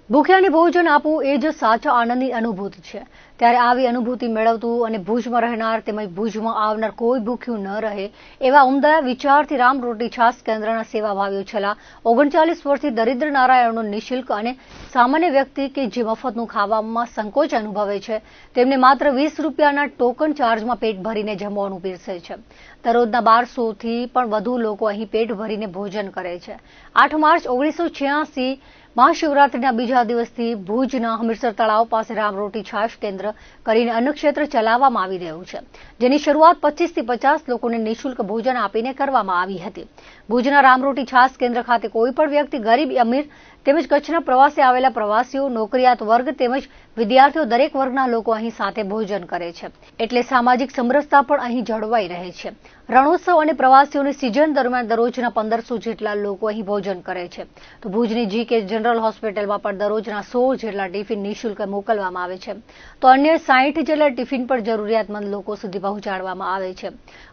ભૂખ્યાને ભોજન આપવું એ જ સાચા આનંદની અનુભૂતિ છે। ત્યારે આવી અનુભૂતિ મેળવતું અને ભુજમાં રહેનાર તેમજ ભુજમાં આવનાર કોઈ ભૂખ્યું ન રહે એવા ઉમદા વિચારથી રામ રોટી છાસ કેન્દ્રના સેવાભાવીઓ છેલ્લા 39 વર્ષથી દરિદ્ર નારાયણનો નિઃશુલ્ક અને સામાન્ય વ્યક્તિ કે જે મફતનું ખાવામાં સંકોચ અનુભવે છે તેમને માત્ર 20 રૂપિયાના ટોકન ચાર્જમાં પેટ ભરીને જમવાનું પીરસે છે। દરરોજના 1200થી પણ વધુ લોકો અહીં પેટ ભરીને ભોજન કરે છે। 8 માર્ચ 1986 મહાશિવરાત્રિના બીજા દિવસથી ભુજના હમીરસર તળાવ પાસે રામ રોટી છાશ કેન્દ્ર કરીને અન્નક્ષેત્ર ચલાવવામાં આવી રહ્યું છે, જેની શરૂઆત 25 થી 50 લોકોને નિઃશુલ્ક ભોજન આપીને કરવામાં આવી હતી। ભુજના રામ રોટી છાશ કેન્દ્ર ખાતે કોઈ પણ વ્યક્તિ ગરીબ અમીર તેમજ કચ્છના પ્રવાસે આવેલા પ્રવાસીઓ, નોકરિયાત વર્ગ તેમજ વિદ્યાર્થીઓ દરેક વર્ગના લોકો અહીં સાથે ભોજન કરે છે, એટલે સામાજિક સમરસતા પણ અહીં જળવાઈ રહે છે। રણોત્સવ અને પ્રવાસીઓની સિઝન દરમિયાન દરરોજના 1500 જેટલા લોકો અહીં ભોજન કરે છે, તો ભુજની જીકે જનરલ હોસ્પિટલમાં પણ દરરોજના 16 જેટલા ટિફિન નિઃશુલ્ક મોકલવામાં આવે છે, તો અન્ય 60 જેટલા ટિફિન પણ જરૂરિયાતમંદ લોકો સુધી પહોંચાડવામાં આવે છે।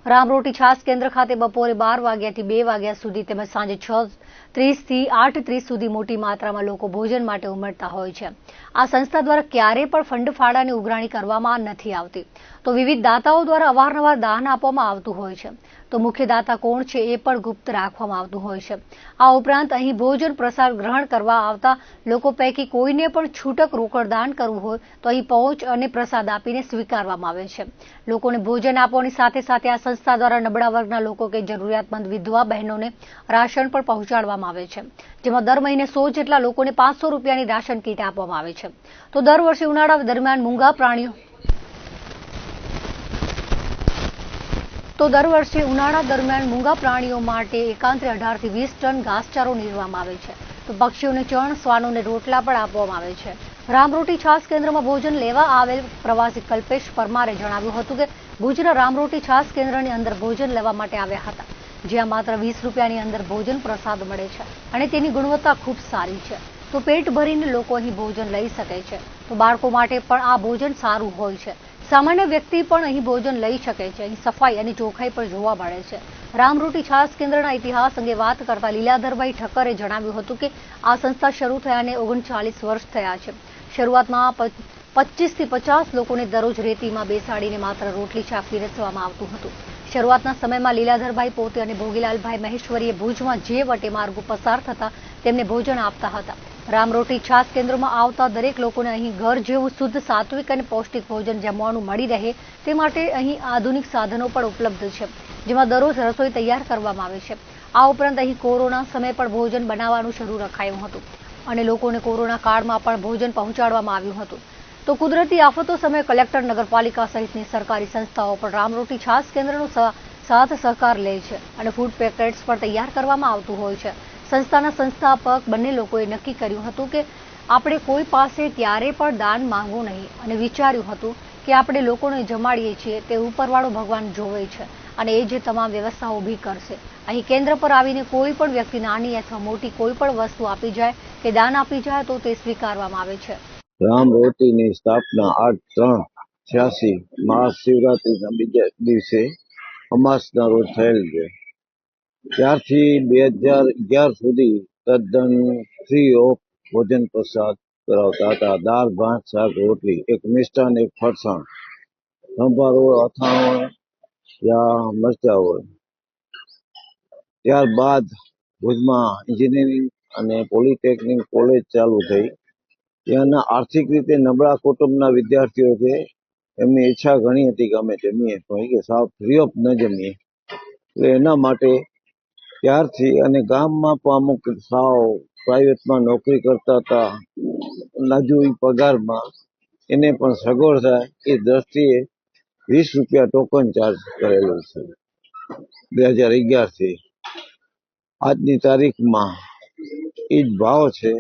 રામ રોટી છાસ કેન્દ્ર ખાતે બપોરે 12 વાગ્યાથી 2 વાગ્યા સુધી તેમજ સાંજે 6:30 થી 8:30 સુધી મોટી માત્રામાં લોકો ભોજન માટે ઉમટતા હોય છે। આ સંસ્થા દ્વારા ક્યારેય પણ ફંડ ફાળાની ઉઘરાણી કરવામાં નથી આવતી, તો વિવિધ દાતાઓ દ્વારા અવારનવાર દાન આપવામાં આવતું હોય છે, તો મુખ્ય દાતા કોણ છે એ પણ ગુપ્ત રાખવામાં આવતું હોય છે। આ ઉપરાંત અહીં ભોજન પ્રસાદ ગ્રહણ કરવા આવતા લોકો પૈકી કોઈને પણ છૂટક રોકડ દાન કરવું હોય તો અહીં પહોંચ અને પ્રસાદ આપીને સ્વીકારવામાં આવે છે। લોકોને ભોજન આપવાની સાથે સાથે આ સંસ્થા દ્વારા નબળા વર્ગના લોકો કે જરૂરિયાતમંદ વિધવા બહેનોને રાશન પણ પહોંચાડવામાં આવે છે, જેમાં દર મહિને 100 જેટલા લોકોને 500 રૂપિયાની રાશન કીટ આપવામાં આવે છે। તો દર વર્ષે ઉનાળા દરમિયાન મૂંગા પ્રાણીઓ માટે એકાંતરે 18 થી 20 ટન ઘાસચારો નીરવામાં આવે છે, તો પક્ષીઓને ચણ, શ્વાનોને રોટલા પણ આપવામાં આવે છે। રામ રોટી છાસ કેન્દ્રમાં ભોજન લેવા આવેલ પ્રવાસી કલ્પેશ પરમારે જણાવ્યું હતું કે ભુજના રામ રોટી છાસ કેન્દ્રની અંદર ભોજન લેવા માટે આવ્યા હતા, જ્યાં માત્ર 20 રૂપિયાની અંદર ભોજન પ્રસાદ મળે છે અને તેની ગુણવત્તા ખૂબ સારી છે, તો પેટ ભરીને લોકો અહીં ભોજન લઈ શકે છે। તો બાળકો માટે પણ આ ભોજન સારું હોય છે, સામાન્ય વ્યક્તિ પણ અહીં ભોજન લઈ શકે છે। અહીં સફાઈ અને ચોખ્ખાઈ પણ જોવા મળે છે। રામ રોટી છાસ કેન્દ્રના ઇતિહાસ અંગે વાત કરતા લીલાધરભાઈ ઠક્કરે જણાવ્યું હતું કે આ સંસ્થા શરૂ થયાને 39 વર્ષ થયા છે। શરૂઆતમાં 25 થી 50 લોકોને દરરોજ રેતીમાં બેસાડીને માત્ર રોટલી શાક પીરસવામાં આવતું હતું। શરૂઆતના સમયમાં લીલાધરભાઈ પોતે અને ભોગીલાલભાઈ મહેશ્વરીએ ભુજમાં જે વટે માર્ગો પસાર થતા તેમને ભોજન આપતા હતા। રામ રોટી છાસ કેન્દ્રમાં આવતા દરેક લોકોને અહીં ઘર જેવું શુદ્ધ, સાત્વિક અને પૌષ્ટિક ભોજન જમવાનું મળી રહે તે માટે અહીં આધુનિક સાધનો પણ ઉપલબ્ધ છે, જેમાં દરરોજ રસોઈ તૈયાર કરવામાં આવે છે। આ ઉપરાંત અહીં કોરોના સમયે પણ ભોજન બનાવવાનું શરૂ રખાયું હતું અને લોકોને કોરોના કાળમાં પણ ભોજન પહોંચાડવામાં આવ્યું હતું। તો કુદરતી આફતો સમયે કલેક્ટર, નગરપાલિકા સહિતની સરકારી સંસ્થાઓ પણ રામ રોટી છાસ કેન્દ્રનો સાથ સહકાર લે છે અને ફૂડ પેકેટ્સ પણ તૈયાર કરવામાં આવતું હોય છે। સંસ્થાના સંસ્થાપક બંને લોકોએ નક્કી કર્યું હતું કે આપણે કોઈ પાસે ક્યારેય પણ દાન માંગવું નહીં અને વિચાર્યું હતું કે આપણે લોકોને જમાડીએ છીએ તે ઉપરવાળો ભગવાન જોવે છે અને એ જે તમામ વ્યવસ્થા ઊભી કરશે। અહીં કેન્દ્ર પર આવીને કોઈ પણ વ્યક્તિ નાની અથવા મોટી કોઈ પણ વસ્તુ આપી જાય કે દાન આપી જાય તો તે સ્વીકારવામાં આવે છે। રામ રોટીની સ્થાપના 8/3/86 મહાશિવરાત્રિના બીજા દિવસે અમાસના રોજ થયેલ છે। ત્યારથી 2011 સુધી તદ્દન ફ્રી ઓફ ભોજન પ્રસાદ કરાવતા હતા। દાળ, ભાત, શાક, રોટલી, એક મિષ્ટાન, એક ફરસાણ, સંભારો, અથાણું યા મરચાં હોય। ત્યારબાદ ભુજમાં એન્જિનિયરિંગ અને પોલિટેકનિક કોલેજ ચાલુ થઈ। ત્યાંના આર્થિક રીતે નબળા કુટુંબના વિદ્યાર્થીઓ છે, એમની ઈચ્છા ઘણી હતી કે અમે જમીએ, પણ કે સાવ ફ્રી ઓફ ન જમીએ, એટલે એના માટે ત્યારથી અને ગામમાં પણ અમુક સાવ પ્રાઇવેટમાં નોકરી કરતા હતા નાજુક પગારમાં, એને પણ સગવડ થાય એ દ્રષ્ટિએ 20 રૂપિયા ટોકન ચાર્જ કરેલું છે 2011 થી। આજની તારીખમાં એ જ ભાવ છે,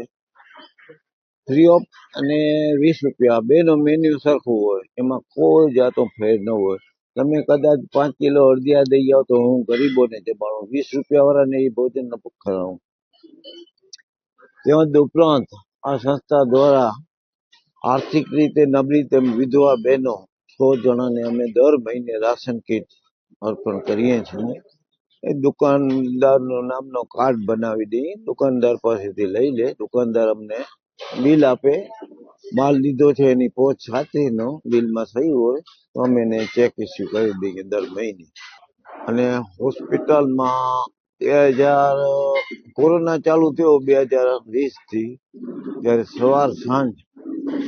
ફ્રી ઓફ અને 20 રૂપિયા બેનો મેન્યુ સરખું હોય, એમાં કોઈ જાતો ફેર ન હોય। તમે કદાચ 5 કિલો અડદિયા દઈ જાઓ તો હું ગરીબોને જમાડું, 20 રૂપિયા વાળાને એ ભોજન ન ખવડાવું। તેમજ ઉપરાંત આ સંસ્થા દ્વારા આર્થિક રીતે નબળી તેમ વિધવા બહેનો 100 જણાને અમે દર મહિને રાશન કીટ અર્પણ કરીએ છીએ। એ દુકાનદારનો નામનો કાર્ડ બનાવી દઈએ, દુકાનદાર પાસેથી લઈ લે, દુકાનદાર અમને બિલ આપે, માલ લીધો છે એની પહોંચ સાથેનો બિલમાં સહી હોય તો અમે એને ચેક ઇસ્યુ કરી દઈએ દર મહિને. અને હોસ્પિટલમાં કોરોના ચાલુ થયો 2020 થી, ત્યારે સવાર સાંજ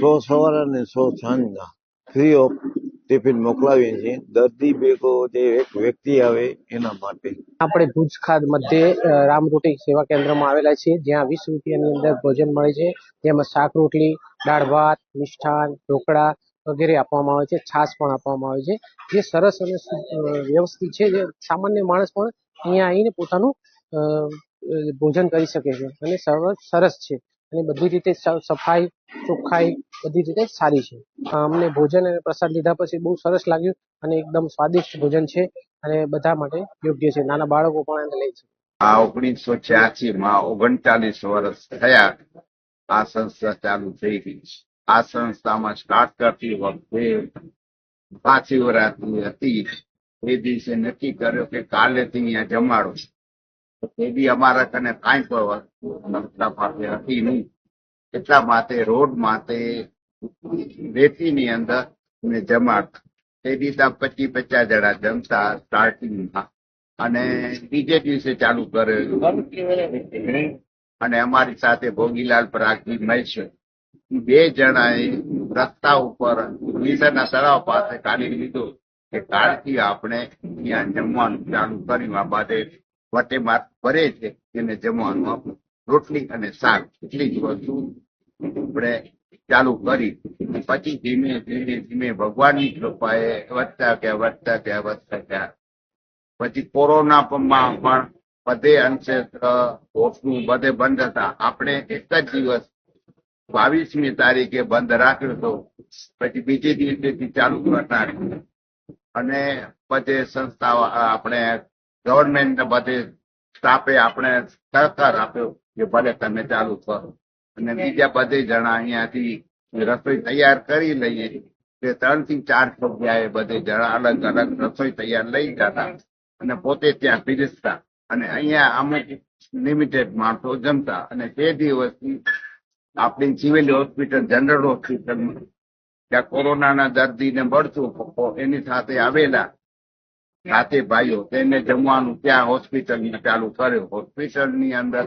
100 સવાર અને 100 સાંજના ફ્રી ઓફ ટિફિન મોકલાવીએ છીએ. દર્દી ભેગો જે એક વ્યક્તિ આવે એના માટે. આપણે ભુજ ખાત મધ્યે રામરોટી સેવા કેન્દ્રમાં આવેલા છીએ, જ્યાં 20 રૂપિયાની અંદર ભોજન મળે છે. જેમાં શાક રોટલી, દાળ ભાત, મિષ્ટાન, ઢોકળા વગેરે આપવામાં આવે છે. છાશ પણ આપવામાં આવે છે, જે સરસ અને વ્યવસ્થિત છે. જે સામાન્ય માણસ પણ અહીંયા આવીને પોતાનું ભોજન કરી શકે છે અને સરસ છે અને બધી રીતે સફાઈ ચોખ્ખાઈ બધી રીતે સારી છે. અમને ભોજન અને પ્રસાદ લીધા પછી બહુ સરસ લાગ્યું અને એકદમ સ્વાદિષ્ટ ભોજન છે અને બધા માટે યોગ્ય છે. નાના બાળકો પણ આને લે છે. આ 1986માં 39 વર્ષ થયા આ સંસ્થા ચાલુ થઈ ગઈ. આ સંસ્થામાં સ્ટાર્ટ કરતી વખતે મહાશિવરાત્રી હતી. એ દિવસે નક્કી કર્યો કે કાલેથી અહીંયા જમાડો. એ બી અમારા કને કાંઈ પણ સંસ્થા હતી નહીં. એટલા માટે રોડ માટે રેતીની અંદર જમાડતા. તે દિવસે 25-50 જણા જમતા સ્ટાર્ટિંગમાં, અને બીજે દિવસે ચાલુ કરેલું. અને અમારી સાથે ભોગીલાલ પરાગજી મહેશ્વર, 2 જણાએ રસ્તા ઉપર વિસરના તળાવ પાસે કાઢી લીધું કે કાલથી આપણે ત્યાં જમવાનું ચાલુ કર્યું. આ બાદ વટે માર ભરે છે એને જમવાનું રોટલી અને શાક એટલી જ વસ્તુ આપણે ચાલુ કરી. પછી ધીમે ધીમે ભગવાનની કૃપાએ વધતા ગયા. પછી કોરોનામાં પણ બધે અંશે હોસ્પિટલ બધે બંધ હતા. આપણે એક જ દિવસ 22મી તારીખે બંધ રાખ્યો હતો. પછી બીજે દિવસેથી ચાલુ કરનાર અને બધે સંસ્થાઓ આપણે ગવર્મેન્ટ બધે સ્ટાફે આપણે સહકાર આપ્યો કે ભલે તમે ચાલુ કરો. અને બીજા બધે જણા અહીંયાથી રસોઈ તૈયાર કરી લઈએ. કે 3 થી 4 જગ્યાએ બધે જણા અલગ અલગ રસોઈ તૈયાર લઈ જતા અને પોતે ત્યાં પીરસતા. અને અહીંયા અમુક લિમિટેડ માણસો જમતા. અને તે દિવસથી આપણી સિવિલ હોસ્પિટલ, જનરલ હોસ્પિટલમાં ત્યાં કોરોનાના દર્દીને મળતું એની સાથે આવેલા સાથે ભાઈઓ તેને જમવાનું ત્યાં હોસ્પિટલમાં ચાલુ કર્યો. હોસ્પિટલની અંદર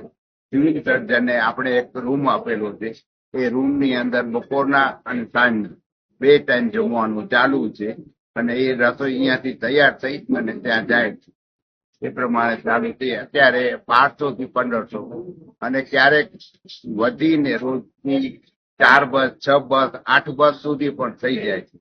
સિવિલ સર્જને આપણે એક રૂમ આપેલો છે. એ રૂમની અંદર બપોરના અને સાંજના 2 ટાઈમ જમવાનું ચાલુ છે. અને એ રસોઈ અહીંયાથી તૈયાર થઈ અને ત્યાં જાય છે. એ પ્રમાણે ચાલુ થઈ. અત્યારે 1200 થી 1500 અને ક્યારેક વધીને રોજની 4 બસ, 6 બસ, 8 બસ સુધી પણ થઈ જાય છે.